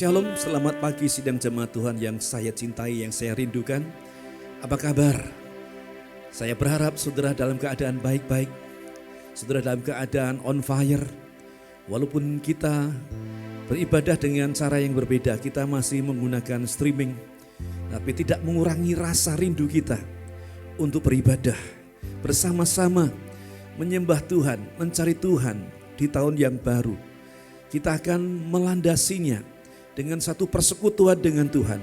Shalom, selamat pagi sidang jemaat Tuhan yang saya cintai, yang saya rindukan. Apa kabar? Saya berharap saudara dalam keadaan baik-baik, saudara dalam keadaan on fire. Walaupun kita beribadah dengan cara yang berbeda, kita masih menggunakan streaming, tapi tidak mengurangi rasa rindu kita untuk beribadah bersama-sama, menyembah Tuhan, mencari Tuhan di tahun yang baru. Kita akan melandasinya dengan satu persekutuan dengan Tuhan,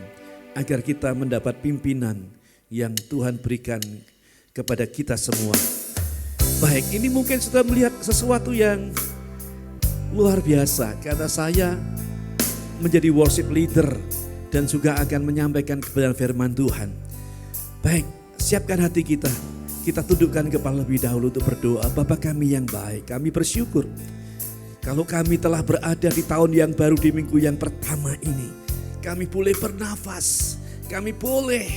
agar kita mendapat pimpinan yang Tuhan berikan kepada kita semua. Baik, ini mungkin sudah melihat sesuatu yang luar biasa, karena saya menjadi worship leader dan juga akan menyampaikan kebenaran firman Tuhan. Baik, siapkan hati kita. Kita tundukkan kepala lebih dahulu untuk berdoa. Bapa kami yang baik, kami bersyukur kalau kami telah berada di tahun yang baru, di minggu yang pertama ini. Kami boleh bernafas, kami boleh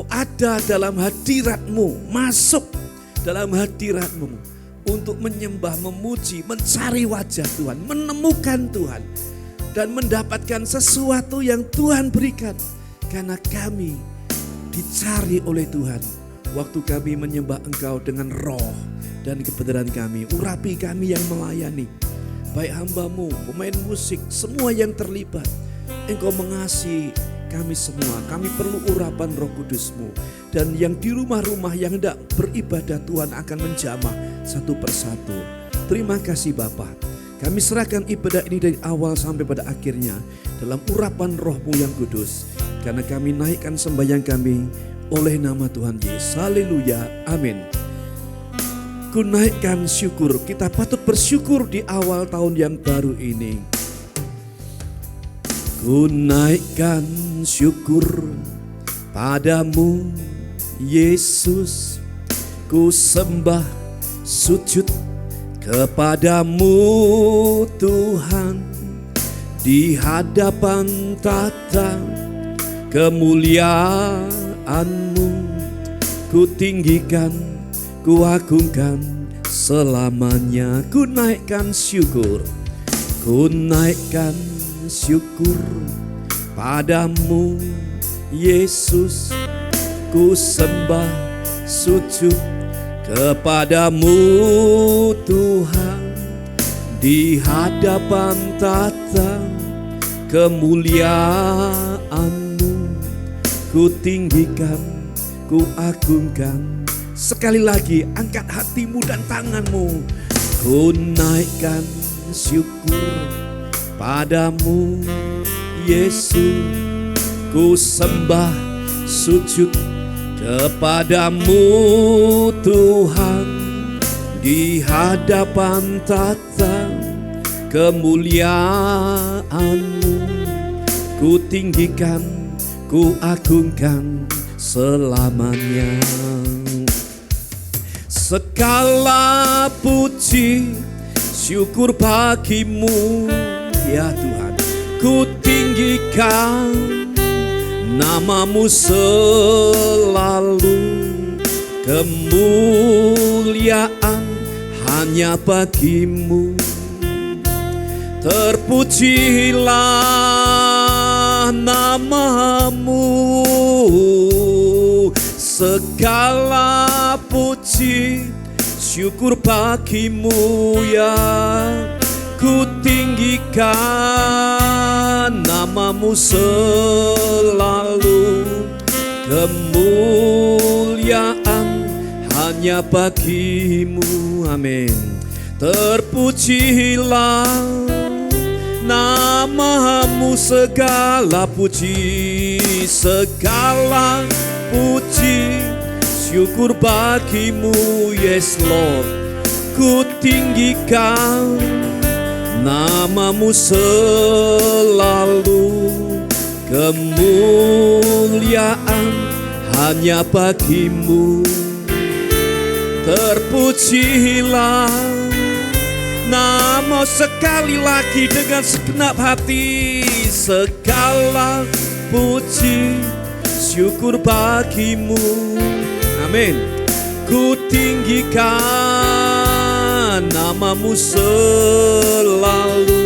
ada dalam hadirat-Mu, masuk dalam hadirat-Mu untuk menyembah, memuji, mencari wajah Tuhan, menemukan Tuhan, dan mendapatkan sesuatu yang Tuhan berikan. Karena kami dicari oleh Tuhan. Waktu kami menyembah Engkau dengan roh dan kebenaran kami, urapi kami yang melayani, baik hamba-Mu, pemain musik, semua yang terlibat. Engkau mengasihi kami semua. Kami perlu urapan Roh Kudus-Mu. Dan yang di rumah-rumah yang hendak beribadah, Tuhan akan menjamah satu persatu. Terima kasih Bapa. Kami serahkan ibadah ini dari awal sampai pada akhirnya dalam urapan Roh-Mu yang kudus. Karena kami naikkan sembahyang kami oleh nama Tuhan Yesus. Haleluya. Amin. Ku naikkan syukur, kita patut bersyukur di awal tahun yang baru ini. Ku naikkan syukur padamu Yesus, ku sembah sujud kepadamu Tuhan, di hadapan tata kemuliaan-Mu ku tinggikan, ku agungkan selamanya. Ku naikkan syukur, ku naikkan syukur padamu Yesus, ku sembah sujud kepadamu Tuhan, di hadapan tata kemuliaan-Mu ku tinggikan, ku agungkan. Sekali lagi, angkat hatimu dan tanganmu. Ku naikkan syukur padamu Yesus, ku sembah sujud kepadamu Tuhan, di hadapan tata kemuliaan-Mu ku tinggikan, ku agungkan selamanya. Segala puji syukur bagimu ya Tuhan, ku tinggikan nama-Mu selalu. Kemuliaan hanya bagi-Mu, terpujilah nama-Mu. Segala puji syukur bagimu ya, ku tinggikan nama-Mu selalu. Kemuliaan hanya bagi-Mu, amin. Terpujilah nama-Mu, segala puji, segala puji syukur bagimu, yes Lord. Ku tinggikan nama-Mu selalu. Kemuliaan hanya bagi-Mu. Terpujilah nama sekali lagi dengan segenap hati. Segala puji syukur bagimu, amin. Ku tinggikan nama-Mu selalu.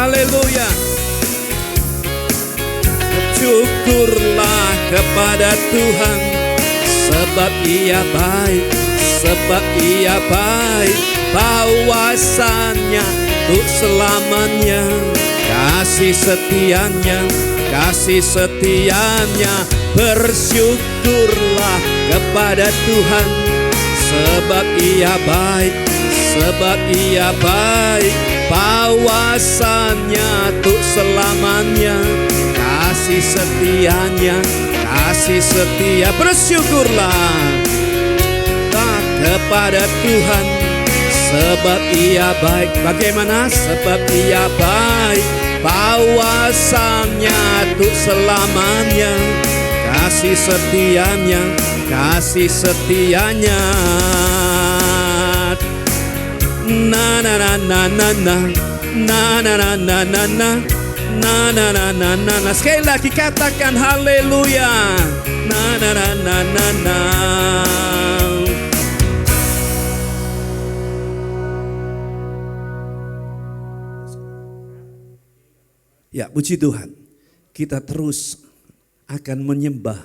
Haleluya. Syukurlah kepada Tuhan, sebab Ia baik, sebab Ia baik. Bawasannya untuk selamanya, kasih setianya, kasih setianya. Bersyukurlah kepada Tuhan, sebab Ia baik, sebab Ia baik. Bawasannya untuk selamanya, kasih setianya, kasih setia. Bersyukurlah kepada Tuhan, sebab Ia baik. Bagaimana? Sebab Ia baik, bawasannya untuk selamanya, kasih setianya, kasih setianya. Na na na na na na na na na na na na na na na na na na. Sekali lagi katakan haleluya. Na na na na na na. Ya, puji Tuhan. Kita terus akan menyembah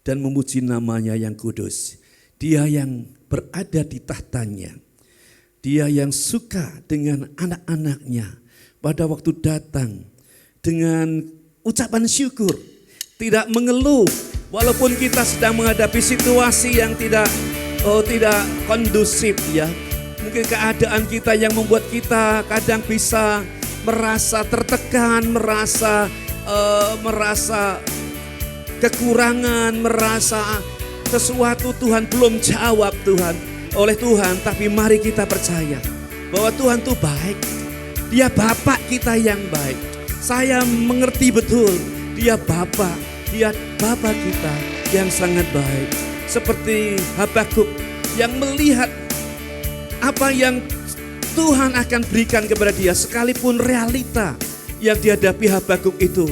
dan memuji nama-Nya yang kudus. Dia yang berada di tahtanya. Dia yang suka dengan anak-anak-Nya pada waktu datang dengan ucapan syukur, tidak mengeluh walaupun kita sedang menghadapi situasi yang tidak kondusif ya. Mungkin keadaan kita yang membuat kita kadang bisa merasa tertekan, merasa kekurangan, merasa sesuatu Tuhan belum jawab oleh Tuhan. Tapi mari kita percaya bahwa Tuhan itu baik. Dia Bapa kita yang baik. Saya mengerti betul, Dia Bapa kita yang sangat baik. Seperti Habakuk yang melihat apa yang Tuhan akan berikan kepada dia, sekalipun realita yang dihadapi Habakuk itu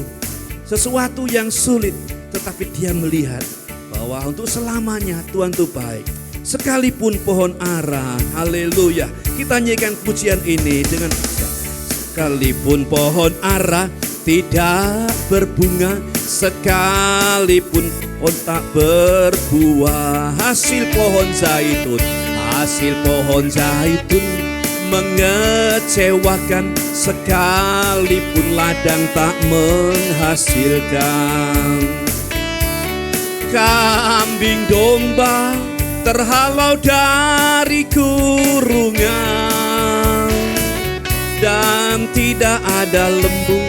sesuatu yang sulit, tetapi dia melihat bahwa untuk selamanya Tuhan itu baik. Sekalipun pohon ara, haleluya. Kita nyanyikan pujian ini dengan sekalipun pohon ara tidak berbunga, sekalipun pohon tak berbuah, hasil pohon zaitun mengecewakan, sekalipun ladang tak menghasilkan. Kambing domba terhalau dari kurungan, dan tidak ada lembu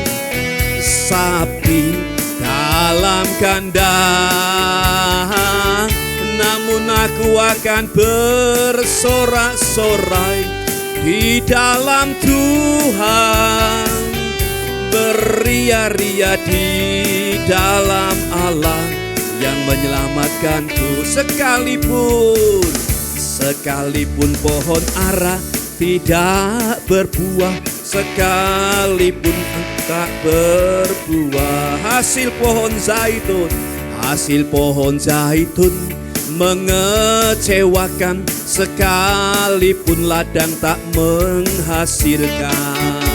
sapi dalam kandang. Namun aku akan bersorak-sorai di dalam Tuhan, beria-ria di dalam Allah yang menyelamatkanku. Sekalipun pohon ara tidak berbuah, sekalipun tak berbuah, hasil pohon zaitun mengecewakan, sekalipun ladang tak menghasilkan.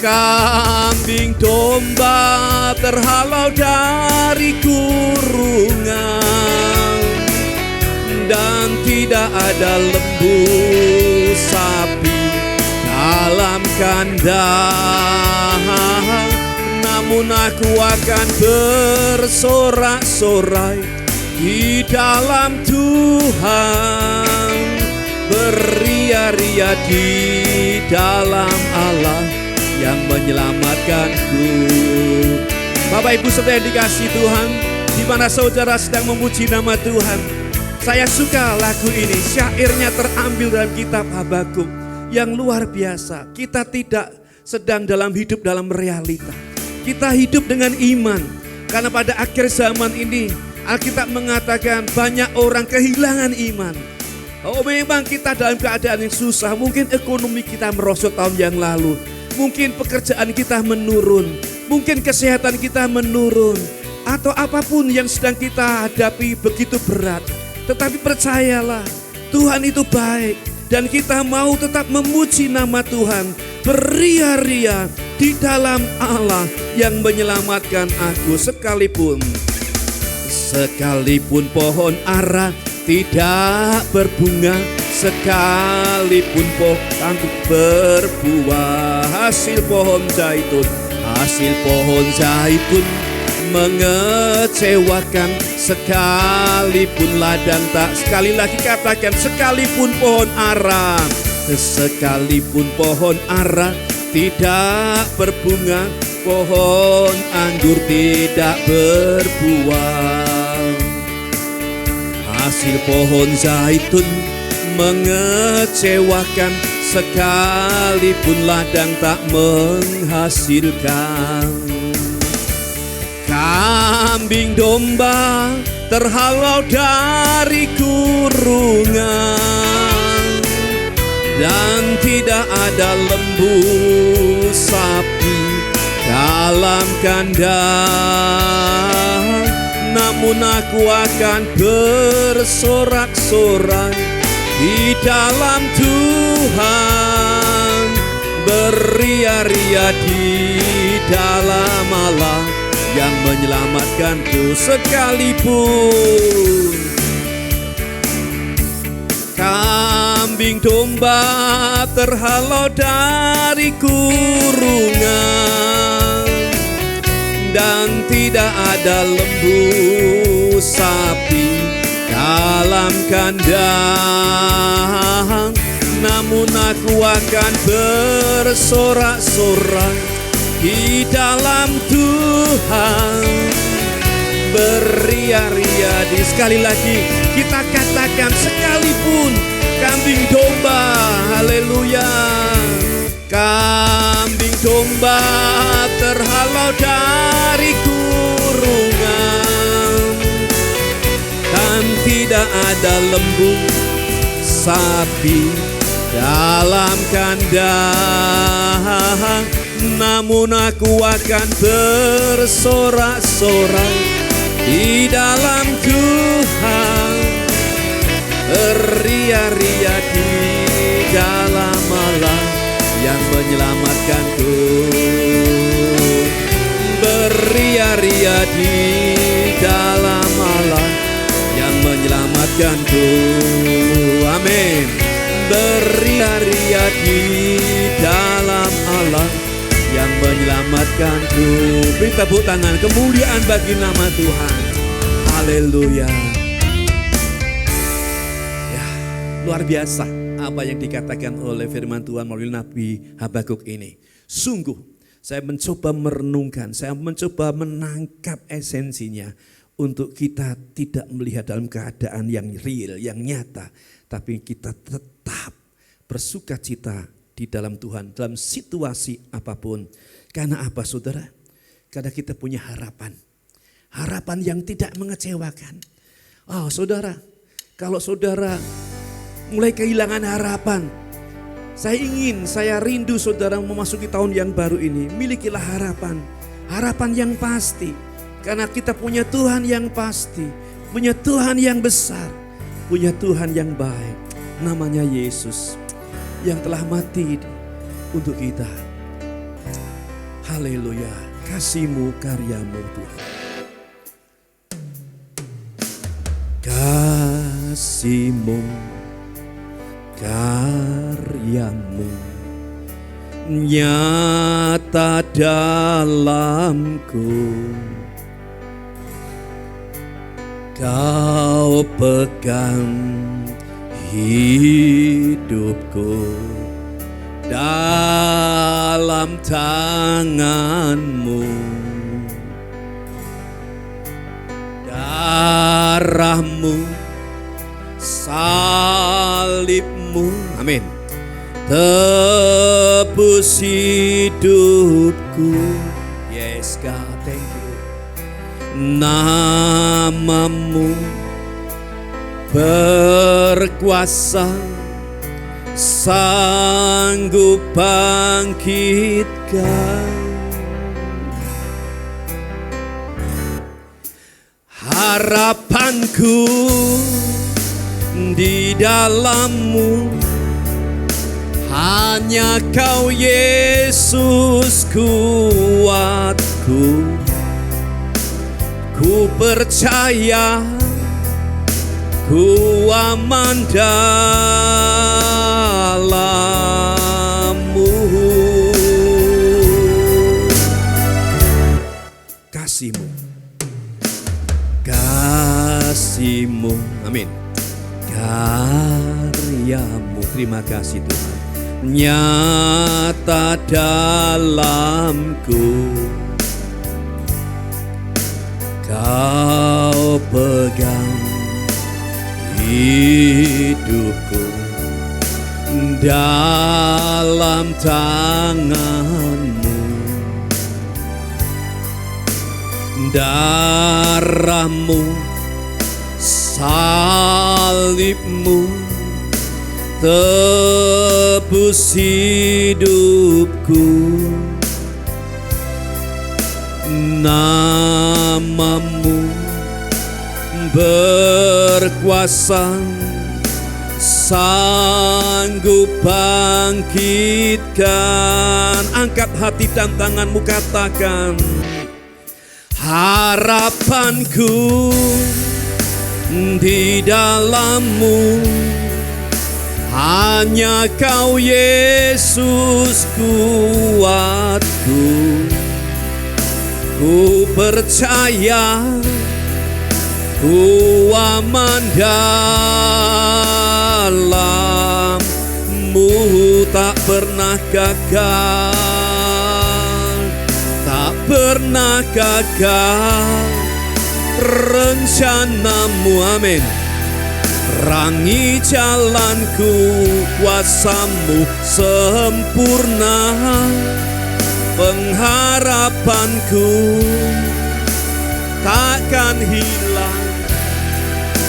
Kambing domba terhalau dari kurungan, dan tidak ada lembu sapi dalam kandang. Namun aku akan bersorak-sorai di dalam Tuhan, beria-ria di dalam Allah yang menyelamatkanku. Bapak Ibu saudara yang dikasihi Tuhan, di mana saudara sedang memuji nama Tuhan, saya suka lagu ini. Syairnya terambil dalam kitab Habakuk yang luar biasa. Kita tidak sedang hidup dalam realita. Kita hidup dengan iman, karena pada akhir zaman ini Alkitab mengatakan banyak orang kehilangan iman. Oh, memang kita dalam keadaan yang susah. Mungkin ekonomi kita merosot tahun yang lalu, mungkin pekerjaan kita menurun, mungkin kesehatan kita menurun, atau apapun yang sedang kita hadapi begitu berat. Tetapi percayalah, Tuhan itu baik, dan kita mau tetap memuji nama Tuhan. beria-ria di dalam Allah yang menyelamatkan aku. Sekalipun pohon ara tidak berbunga, sekalipun pohon berbuah, hasil pohon zaitun mengecewakan, sekalipun ladang tak, sekali lagi katakan, sekalipun pohon ara tidak berbunga, pohon anggur tidak berbuah, hasil pohon zaitun mengecewakan, sekalipun ladang tak menghasilkan. Kambing domba terhalau dari kurungan, dan tidak ada lembu sapi dalam kandang. Namun aku akan bersorak-sorak di dalam Tuhan, beria-ria di dalam Allah yang menyelamatkanku. Sekalipun kambing domba terhalau dari kurungan, dan tidak ada lembu sapi dalam kandang, namun aku akan bersorak-sorak di dalam Tuhan, beria-ria di, sekali lagi kita katakan, sekalipun kambing domba, haleluya, kambing domba terhalau dari kurungan, dan tidak ada lembu sapi dalam kandang, namun aku akan bersorak-sorak di dalam Tuhan, beria-ria di dalam Allah yang menyelamatkanku, beria-ria di dalam Allah yang menyelamatkanku. Amin. Beria-ria di dalam Allah yang menyelamatkanku. Beri tepuk tangan, kemuliaan bagi nama Tuhan. Haleluya. Ya, luar biasa apa yang dikatakan oleh firman Tuhan melalui Nabi Habakuk ini. Sungguh saya mencoba merenungkan, saya mencoba menangkap esensinya, untuk kita tidak melihat dalam keadaan yang real, yang nyata, tapi kita tetap bersuka cita di dalam Tuhan, dalam situasi apapun. Karena apa, saudara? Karena kita punya harapan. Harapan yang tidak mengecewakan. Oh, saudara, kalau saudara mulai kehilangan harapan, saya rindu saudara memasuki tahun yang baru ini, milikilah harapan. Harapan yang pasti. Karena kita punya Tuhan yang pasti, punya Tuhan yang besar, punya Tuhan yang baik. Namanya Yesus yang telah mati untuk kita. Haleluya, kasih-Mu, karya-Mu Tuhan. Kasih-Mu, karya-Mu nyata dalamku. Kau pegang hidupku dalam tangan-Mu. Darah-Mu, salib-Mu, amin, tebus hidupku. Yes God, thank you. Nama-Mu berkuasa, sanggup bangkitkan. Harapanku di dalam-Mu, Hanya Kau Yesus kuatku. Ku percaya ku aman dalam-Mu. Kasih-Mu, kasih-Mu, amin. Karya-Mu, terima kasih Tuhan, nyata dalamku. Kau pegang hidupku dalam tangan-Mu. Darah-Mu, salib-Mu tebus hidupku. Nama-Mu berkuasa, sanggup bangkitkan. Angkat hati dan tanganmu, katakan, harapanku di dalam-Mu. Hanya Kau Yesus kuatku. Ku percaya ku aman dalam-Mu. Tak pernah gagal, tak pernah gagal rencana-Mu, amin. Terangi jalanku, kuasa-Mu sempurna. Pengharapanku takkan hilang,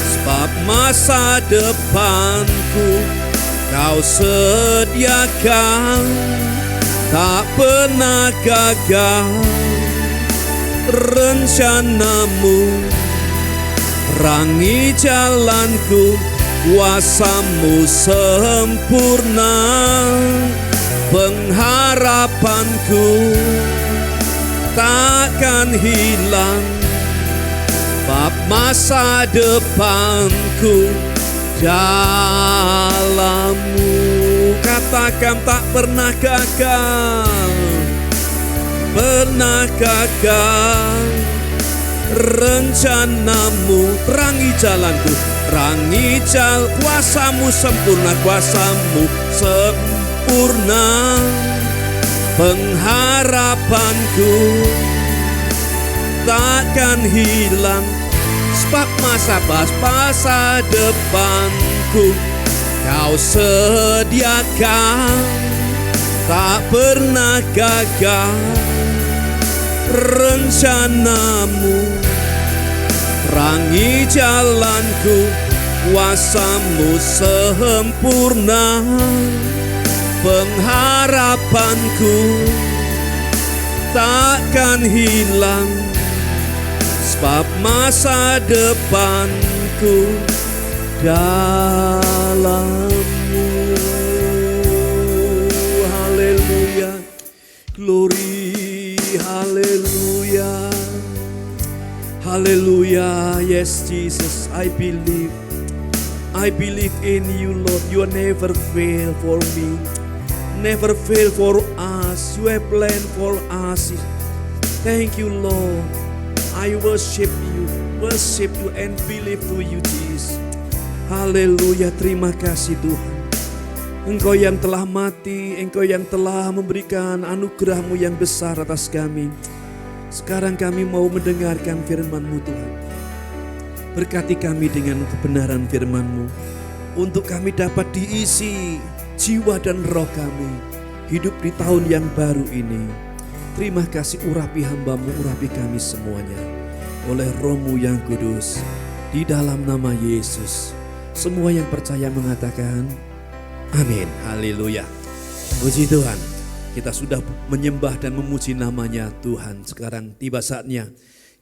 sebab masa depanku Kau sediakan. Tak pernah gagal rencana-Mu. Terangi jalanku, kuasa-Mu sempurna. Pengharapanku takkan hilang, bab masa depanku dalam-Mu. Katakan, tak pernah gagal, pernah gagal rencana-Mu. Terangi jalanku, terangi kuasa-Mu sempurna, kuasa-Mu sempurna. Pengharapanku takkan hilang, sebab masa depanku Kau sediakan. Tak pernah gagal rencana-Mu. Terangi jalanku, kuasa-Mu sempurna. Pengharapanku takkan hilang, sebab masa depanku dalam-Mu. Haleluya, glory, haleluya, haleluya. Yes Jesus, I believe in You, Lord. You never fail for me, never fail for us. You have planned for us. Thank You, Lord. I worship You and believe to You, Jesus. Haleluya, terima kasih Tuhan. Engkau yang telah mati, Engkau yang telah memberikan anugerah-Mu yang besar atas kami. Sekarang kami mau mendengarkan firman-Mu, Tuhan. Berkati kami dengan kebenaran firman-Mu, untuk kami dapat diisi jiwa dan roh kami hidup di tahun yang baru ini. Terima kasih, urapi hamba-Mu, urapi kami semuanya oleh Roh-Mu yang kudus. Di dalam nama Yesus, semua yang percaya mengatakan amin. Haleluya. Puji Tuhan, kita sudah menyembah dan memuji namanya Tuhan. Sekarang tiba saatnya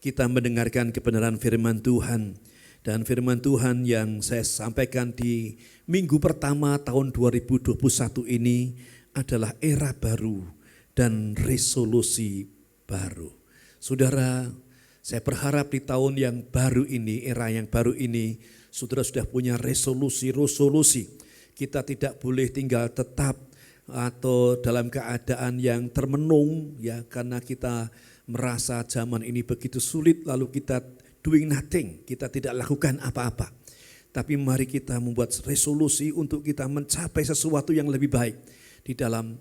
kita mendengarkan kebenaran firman Tuhan. Dan firman Tuhan yang saya sampaikan di minggu pertama tahun 2021 ini adalah era baru dan resolusi baru. Saudara, saya berharap di tahun yang baru ini, era yang baru ini, saudara sudah punya resolusi. Kita tidak boleh tinggal tetap atau dalam keadaan yang termenung ya, karena kita merasa zaman ini begitu sulit lalu kita doing nothing, kita tidak lakukan apa-apa. Tapi mari kita membuat resolusi untuk kita mencapai sesuatu yang lebih baik di dalam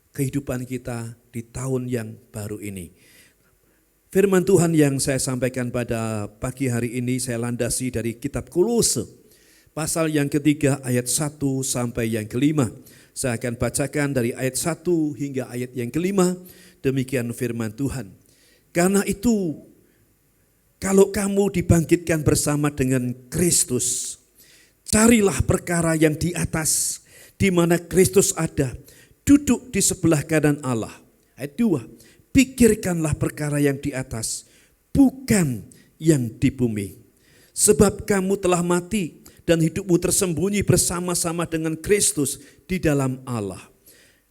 kehidupan kita di tahun yang baru ini. Firman Tuhan yang saya sampaikan pada pagi hari ini saya landasi dari kitab Kolose, pasal yang ketiga ayat 1 sampai yang kelima. Saya akan bacakan dari ayat 1 hingga ayat yang kelima. Demikian firman Tuhan. Karena itu, kalau kamu dibangkitkan bersama dengan Kristus, carilah perkara yang di atas, di mana Kristus ada, duduk di sebelah kanan Allah. Ayat 2, pikirkanlah perkara yang di atas, bukan yang di bumi. Sebab kamu telah mati dan hidupmu tersembunyi bersama-sama dengan Kristus di dalam Allah.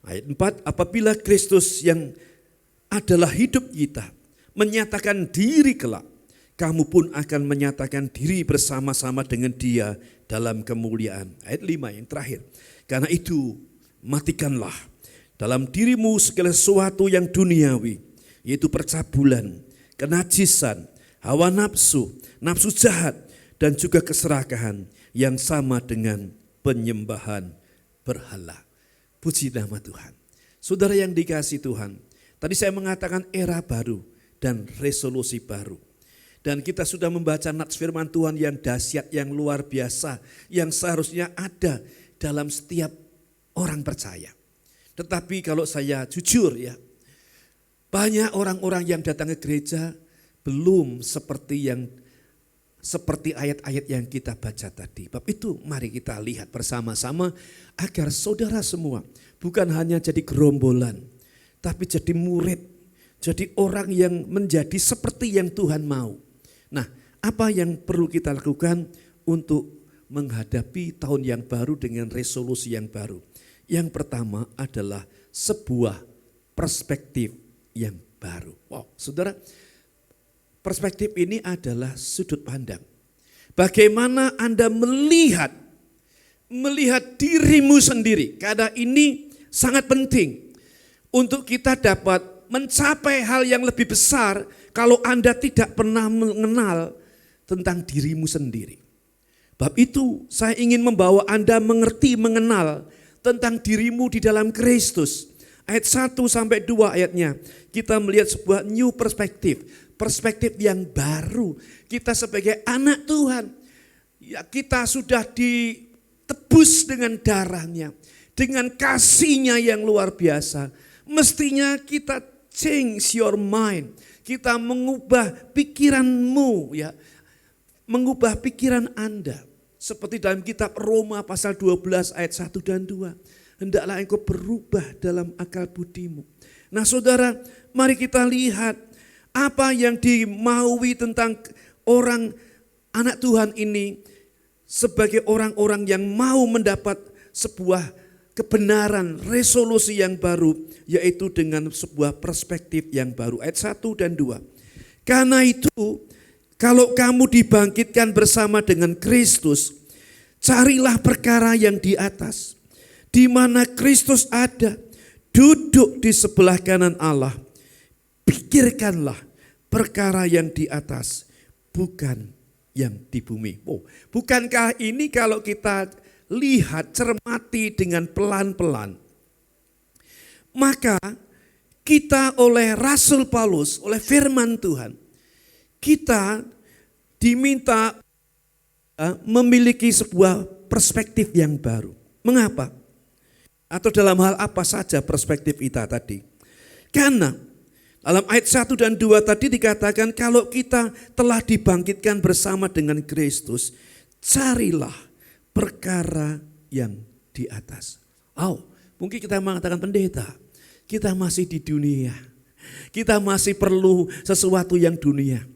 Ayat 4, apabila Kristus yang adalah hidup kita menyatakan diri kelak, kamu pun akan menyatakan diri bersama-sama dengan Dia dalam kemuliaan. Ayat 5 yang terakhir. Karena itu matikanlah dalam dirimu segala sesuatu yang duniawi, yaitu percabulan, kenajisan, hawa nafsu, nafsu jahat, dan juga keserakahan yang sama dengan penyembahan berhala. Puji nama Tuhan. Saudara yang dikasihi Tuhan, tadi saya mengatakan era baru dan resolusi baru. Dan kita sudah membaca nats firman Tuhan yang dahsyat, yang luar biasa, yang seharusnya ada dalam setiap orang percaya. Tetapi kalau saya jujur ya, banyak orang-orang yang datang ke gereja belum seperti ayat-ayat yang kita baca tadi. Bab itu mari kita lihat bersama-sama agar saudara semua bukan hanya jadi gerombolan, tapi jadi murid, jadi orang yang menjadi seperti yang Tuhan mau. Nah, apa yang perlu kita lakukan untuk menghadapi tahun yang baru dengan resolusi yang baru? Yang pertama adalah sebuah perspektif yang baru. Wow, saudara, perspektif ini adalah sudut pandang. Bagaimana Anda melihat dirimu sendiri. Karena ini sangat penting untuk kita dapat mencapai hal yang lebih besar. Kalau Anda tidak pernah mengenal tentang dirimu sendiri. Bab itu saya ingin membawa Anda mengenal tentang dirimu di dalam Kristus. Ayat 1 sampai 2 ayatnya kita melihat sebuah new perspektif. Perspektif yang baru. Kita sebagai anak Tuhan, ya kita sudah ditebus dengan darahnya. Dengan kasihnya yang luar biasa. Mestinya kita change your mind. Kita mengubah pikiranmu, ya, mengubah pikiran Anda. Seperti dalam kitab Roma pasal 12 ayat 1 dan 2. Hendaklah engkau berubah dalam akal budimu. Nah saudara, mari kita lihat apa yang dimaui tentang orang anak Tuhan ini sebagai orang-orang yang mau mendapat sebuah kebenaran, resolusi yang baru, yaitu dengan sebuah perspektif yang baru. Ayat 1 dan 2. Karena itu, kalau kamu dibangkitkan bersama dengan Kristus, carilah perkara yang di atas, di mana Kristus ada, duduk di sebelah kanan Allah. Pikirkanlah perkara yang di atas, bukan yang di bumi. Oh, bukankah ini kalau kita lihat, cermati dengan pelan-pelan, maka kita oleh Rasul Paulus, oleh firman Tuhan, kita diminta memiliki sebuah perspektif yang baru. Mengapa? Atau dalam hal apa saja perspektif kita tadi? Karena dalam ayat 1 dan 2 tadi dikatakan kalau kita telah dibangkitkan bersama dengan Kristus, carilah perkara yang di atas. Mungkin kita mengatakan pendeta, kita masih di dunia. Kita masih perlu sesuatu yang dunia.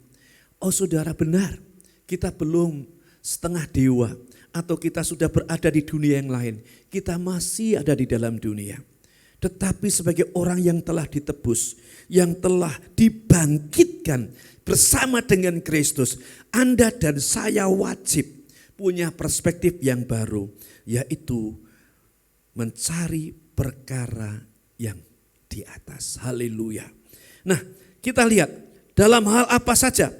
Saudara benar, kita belum setengah dewa, atau kita sudah berada di dunia yang lain, kita masih ada di dalam dunia. Tetapi sebagai orang yang telah ditebus, yang telah dibangkitkan bersama dengan Kristus, Anda dan saya wajib punya perspektif yang baru, yaitu mencari perkara yang di atas. Haleluya. Nah, kita lihat dalam hal apa saja.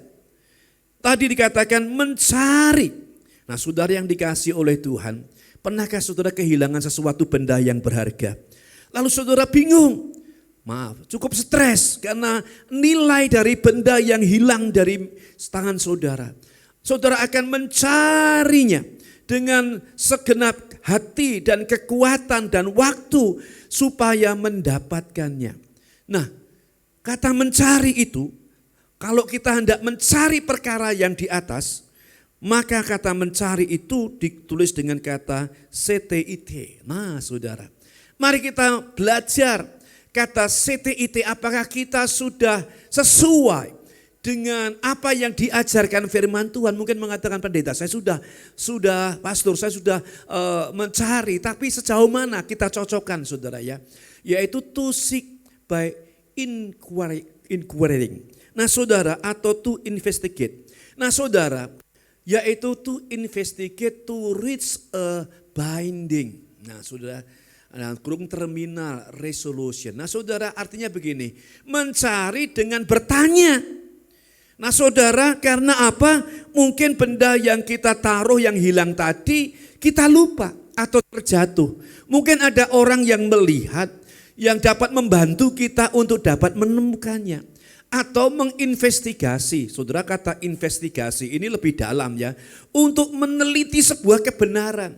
Tadi dikatakan mencari. Nah, saudara yang dikasihi oleh Tuhan, pernahkah saudara kehilangan sesuatu benda yang berharga? Lalu saudara bingung, cukup stres karena nilai dari benda yang hilang dari tangan saudara. Saudara akan mencarinya dengan segenap hati dan kekuatan dan waktu supaya mendapatkannya. Nah, kata mencari itu, kalau kita hendak mencari perkara yang di atas, maka kata mencari itu ditulis dengan kata CTIT. Nah, saudara, mari kita belajar kata CTIT, apakah kita sudah sesuai dengan apa yang diajarkan firman Tuhan. Mungkin mengatakan, pendeta, saya sudah pastor, saya sudah mencari, tapi sejauh mana kita cocokkan, saudara ya. Yaitu to seek by inquiring. Nah, saudara, atau to investigate. Nah, saudara, yaitu to investigate to reach a binding. Nah, saudara, kurung terminal resolution. Nah, saudara, artinya begini, mencari dengan bertanya. Nah, saudara, karena apa? Mungkin benda yang kita taruh yang hilang tadi kita lupa atau terjatuh. Mungkin ada orang yang melihat yang dapat membantu kita untuk dapat menemukannya. Atau menginvestigasi, saudara, kata investigasi ini lebih dalam ya, untuk meneliti sebuah kebenaran,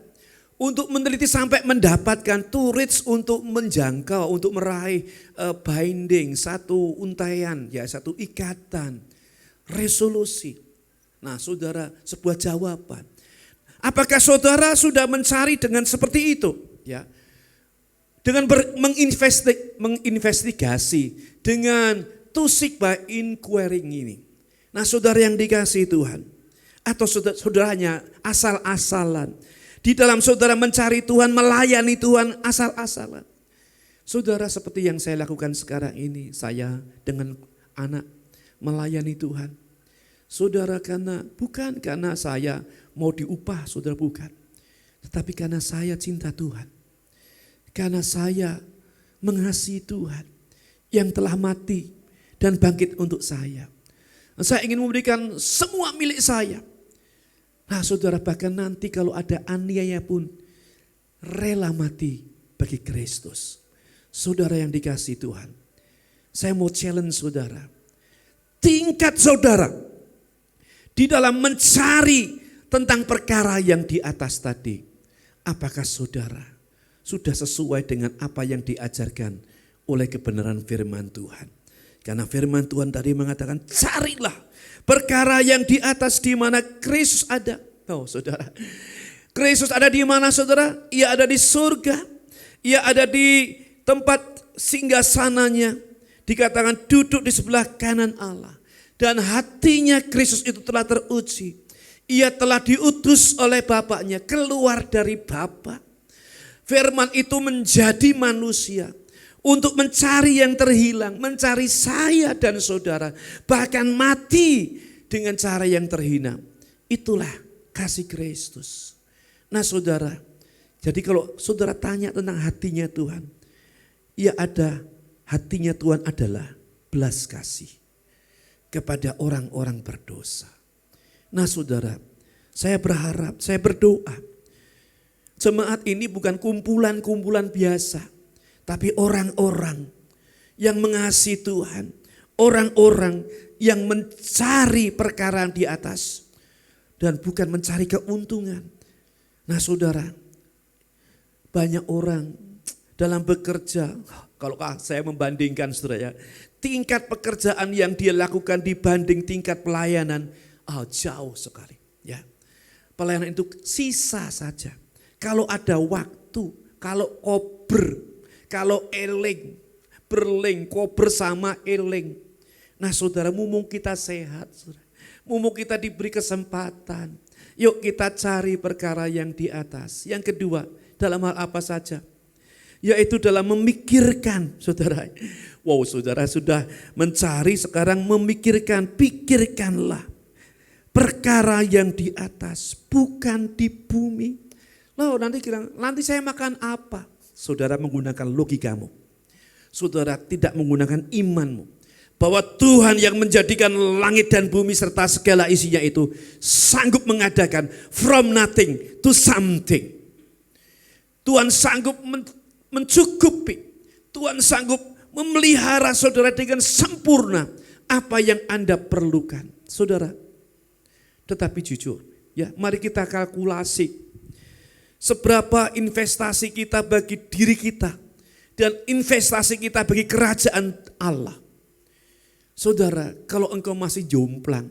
untuk meneliti sampai mendapatkan, to reach, untuk menjangkau, untuk meraih binding, satu untaian ya, satu ikatan, resolusi. Nah, saudara, sebuah jawaban. Apakah saudara sudah mencari dengan seperti itu ya? Dengan menginvestigasi, dengan to seek by inquiring ini. Nah, saudara yang dikasihi Tuhan, atau saudara hanya asal-asalan, di dalam saudara mencari Tuhan, melayani Tuhan asal-asalan. Saudara, seperti yang saya lakukan sekarang ini, saya dengan anak melayani Tuhan. Saudara, bukan karena saya mau diupah, saudara, bukan. Tetapi karena saya cinta Tuhan. Karena saya mengasihi Tuhan yang telah mati dan bangkit untuk saya. Saya ingin memberikan semua milik saya. Nah, saudara, bahkan nanti kalau ada aniaya pun rela mati bagi Kristus. Saudara yang dikasihi Tuhan, saya mau challenge saudara. Tingkat saudara di dalam mencari tentang perkara yang di atas tadi, apakah saudara sudah sesuai dengan apa yang diajarkan oleh kebenaran firman Tuhan? Karena firman Tuhan tadi mengatakan, carilah perkara yang di atas di mana Kristus ada. Oh, saudara, Kristus ada di mana, saudara? Ia ada di surga. Ia ada di tempat singgasananya. Dikatakan duduk di sebelah kanan Allah. Dan hatinya Kristus itu telah teruji. Ia telah diutus oleh Bapaknya, keluar dari Bapa. Firman itu menjadi manusia. Untuk mencari yang terhilang, mencari saya dan saudara, bahkan mati dengan cara yang terhina. Itulah kasih Kristus. Nah, saudara, jadi kalau saudara tanya tentang hatinya Tuhan, ya ada, hatinya Tuhan adalah belas kasih kepada orang-orang berdosa. Nah, saudara, saya berharap, saya berdoa, jemaat ini bukan kumpulan-kumpulan biasa. Tapi orang-orang yang mengasihi Tuhan, orang-orang yang mencari perkara di atas dan bukan mencari keuntungan. Nah, saudara, banyak orang dalam bekerja, kalau saya membandingkan, saudara ya, tingkat pekerjaan yang dia lakukan dibanding tingkat pelayanan, jauh sekali ya. Pelayanan itu sisa saja. Kalau ada waktu, kalau kalau eling, berling, kober sama eling. Nah, saudara, mumpung kita sehat, saudara, Mumpung kita diberi kesempatan, yuk kita cari perkara yang di atas. Yang kedua, dalam hal apa saja? Yaitu dalam memikirkan, saudara. Wow, saudara sudah mencari, sekarang memikirkan, pikirkanlah perkara yang di atas, bukan di bumi. Lalu nanti saya makan apa? Saudara menggunakan logikamu. Saudara tidak menggunakan imanmu. Bahwa Tuhan yang menjadikan langit dan bumi serta segala isinya itu sanggup mengadakan from nothing to something. Tuhan sanggup mencukupi. Tuhan sanggup memelihara saudara dengan sempurna apa yang Anda perlukan. Saudara, tetapi jujur, ya mari kita kalkulasi seberapa investasi kita bagi diri kita dan investasi kita bagi kerajaan Allah. Saudara, kalau engkau masih jomplang,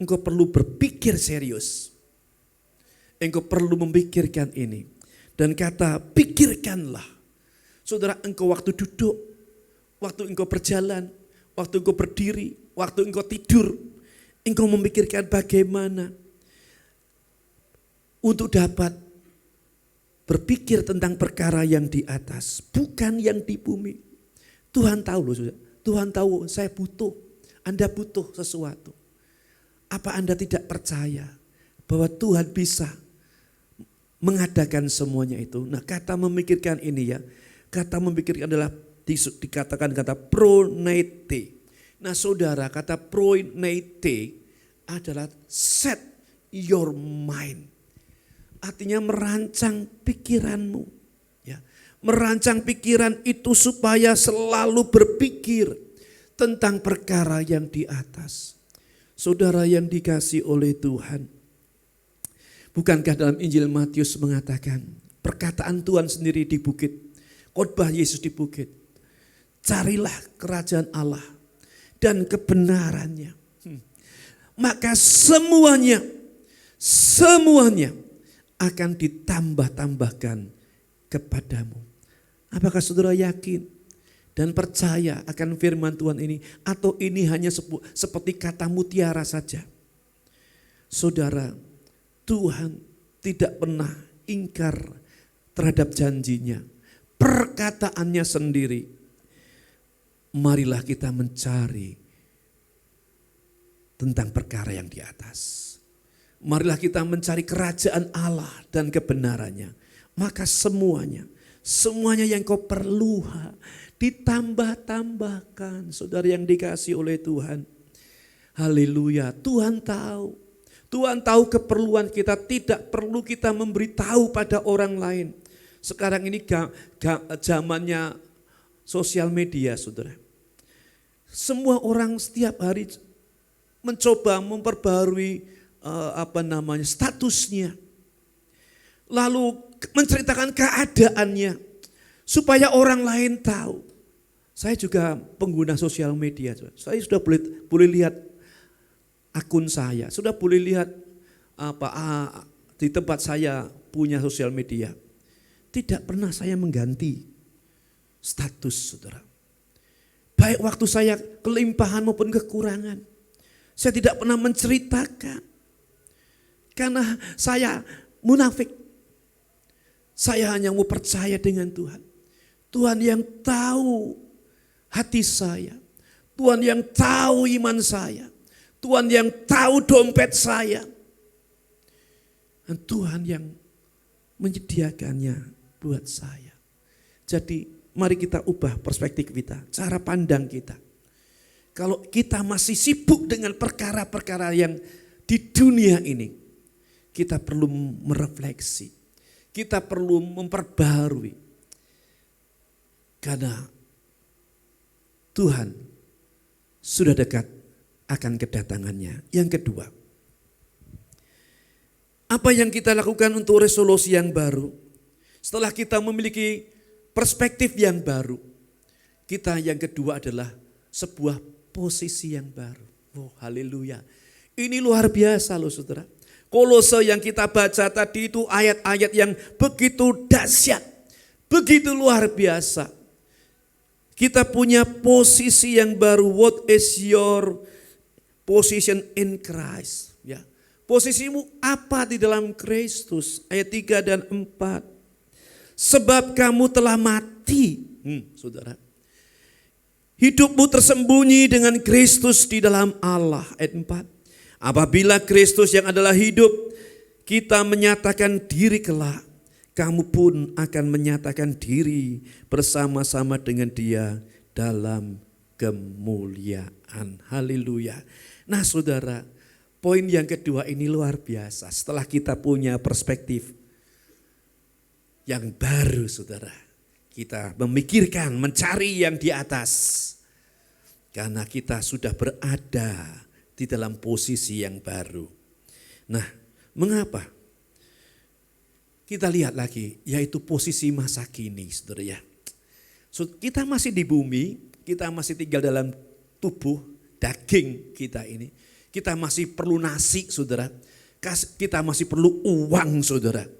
engkau perlu berpikir serius. Engkau perlu memikirkan ini. Dan kata pikirkanlah. Saudara, engkau waktu duduk, waktu engkau berjalan, waktu engkau berdiri, waktu engkau tidur, engkau memikirkan bagaimana untuk dapat berpikir tentang perkara yang di atas, bukan yang di bumi. Tuhan tahu loh, saudara. Tuhan tahu saya butuh, Anda butuh sesuatu. Apa Anda tidak percaya bahwa Tuhan bisa mengadakan semuanya itu? Nah, kata memikirkan ini ya, kata memikirkan adalah dikatakan kata proneite. Nah saudara, kata proneite adalah set your mind. Artinya merancang pikiranmu. Merancang pikiran itu supaya selalu berpikir tentang perkara yang di atas. Saudara yang dikasihi oleh Tuhan, bukankah dalam Injil Matius mengatakan perkataan Tuhan sendiri di bukit, khotbah Yesus di bukit, carilah kerajaan Allah dan kebenarannya, maka semuanya akan ditambah-tambahkan kepadamu. Apakah saudara yakin dan percaya akan firman Tuhan ini? Atau ini hanya seperti kata mutiara saja? Saudara, Tuhan tidak pernah ingkar terhadap janjinya. Perkataannya sendiri. Marilah kita mencari tentang perkara yang di atas. Marilah kita mencari kerajaan Allah dan kebenarannya. Maka semuanya yang kau perlu ditambah-tambahkan. Saudara yang dikasihi oleh Tuhan. Haleluya. Tuhan tahu keperluan kita. Tidak perlu kita memberitahu pada orang lain. Sekarang ini zamannya sosial media, saudara. Semua orang setiap hari mencoba memperbarui statusnya. Lalu menceritakan keadaannya supaya orang lain tahu. Saya juga pengguna sosial media. Saya sudah boleh lihat akun saya, sudah boleh lihat di tempat saya punya sosial media. Tidak pernah saya mengganti status, saudara. Baik waktu saya kelimpahan maupun kekurangan, saya tidak pernah menceritakan karena saya munafik. Saya hanya mau percaya dengan Tuhan. Tuhan yang tahu hati saya. Tuhan yang tahu iman saya. Tuhan yang tahu dompet saya. Dan Tuhan yang menyediakannya buat saya. Jadi mari kita ubah perspektif kita, cara pandang kita. Kalau kita masih sibuk dengan perkara-perkara yang di dunia ini, kita perlu merefleksi. Kita perlu memperbarui. Karena Tuhan sudah dekat akan kedatangannya. Yang kedua, apa yang kita lakukan untuk resolusi yang baru? Setelah kita memiliki perspektif yang baru, kita yang kedua adalah sebuah posisi yang baru. Oh, haleluya. Ini luar biasa loh saudara. Kolose yang kita baca tadi itu ayat-ayat yang begitu dahsyat, begitu luar biasa. Kita punya posisi yang baru. What is your Position in Christ. Ya. Posisimu apa di dalam Kristus? Ayat 3 dan 4. Sebab kamu telah mati, saudara. Hidupmu tersembunyi dengan Kristus di dalam Allah. Ayat 4. Apabila Kristus yang adalah hidup, kita menyatakan diri kelak, kamu pun akan menyatakan diri bersama-sama dengan Dia dalam kemuliaan. Haleluya. Nah saudara, poin yang kedua ini luar biasa. Setelah kita punya perspektif yang baru saudara, kita memikirkan, mencari yang di atas. Karena kita sudah berada di dalam posisi yang baru. Nah, mengapa? Kita lihat lagi, yaitu posisi masa kini saudara ya. Kita masih di bumi, kita masih tinggal dalam tubuh, daging kita ini. Kita masih perlu nasi saudara, kita masih perlu uang saudara.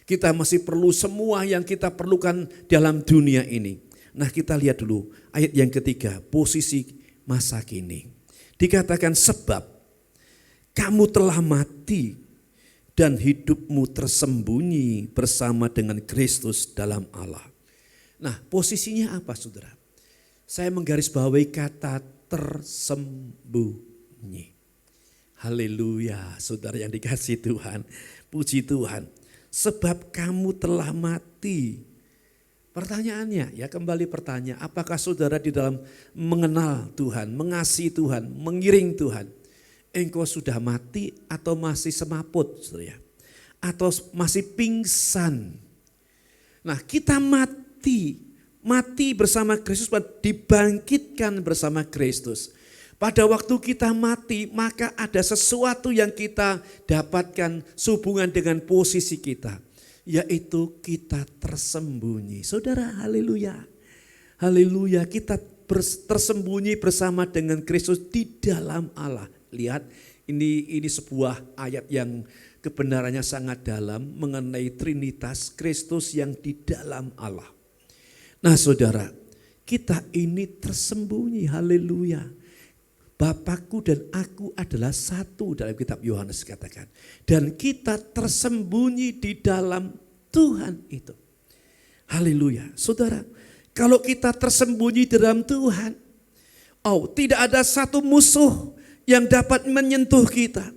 Kita masih perlu semua yang kita perlukan dalam dunia ini. Nah kita lihat dulu ayat yang ketiga, posisi masa kini. Dikatakan sebab kamu telah mati dan hidupmu tersembunyi bersama dengan Kristus dalam Allah. Nah posisinya apa saudara? Saya menggarisbawahi kata tersembunyi. Haleluya, saudara yang dikasihi Tuhan. Puji Tuhan. Sebab kamu telah mati. Pertanyaannya, ya kembali pertanyaan, apakah saudara di dalam mengenal Tuhan, mengasihi Tuhan, mengiring Tuhan, engkau sudah mati atau masih semaput, saudara? Atau masih pingsan? Nah, kita mati bersama Kristus, dibangkitkan bersama Kristus. Pada waktu kita mati, maka ada sesuatu yang kita dapatkan sehubungan dengan posisi kita. Yaitu kita tersembunyi. Saudara, haleluya. Haleluya, kita tersembunyi bersama dengan Kristus di dalam Allah. Lihat, ini sebuah ayat yang kebenarannya sangat dalam mengenai Trinitas Kristus yang di dalam Allah. Nah saudara, kita ini tersembunyi, haleluya. Bapakku dan aku adalah satu dalam kitab Yohanes katakan. Dan kita tersembunyi di dalam Tuhan itu. Haleluya. Saudara, kalau kita tersembunyi di dalam Tuhan, tidak ada satu musuh yang dapat menyentuh kita.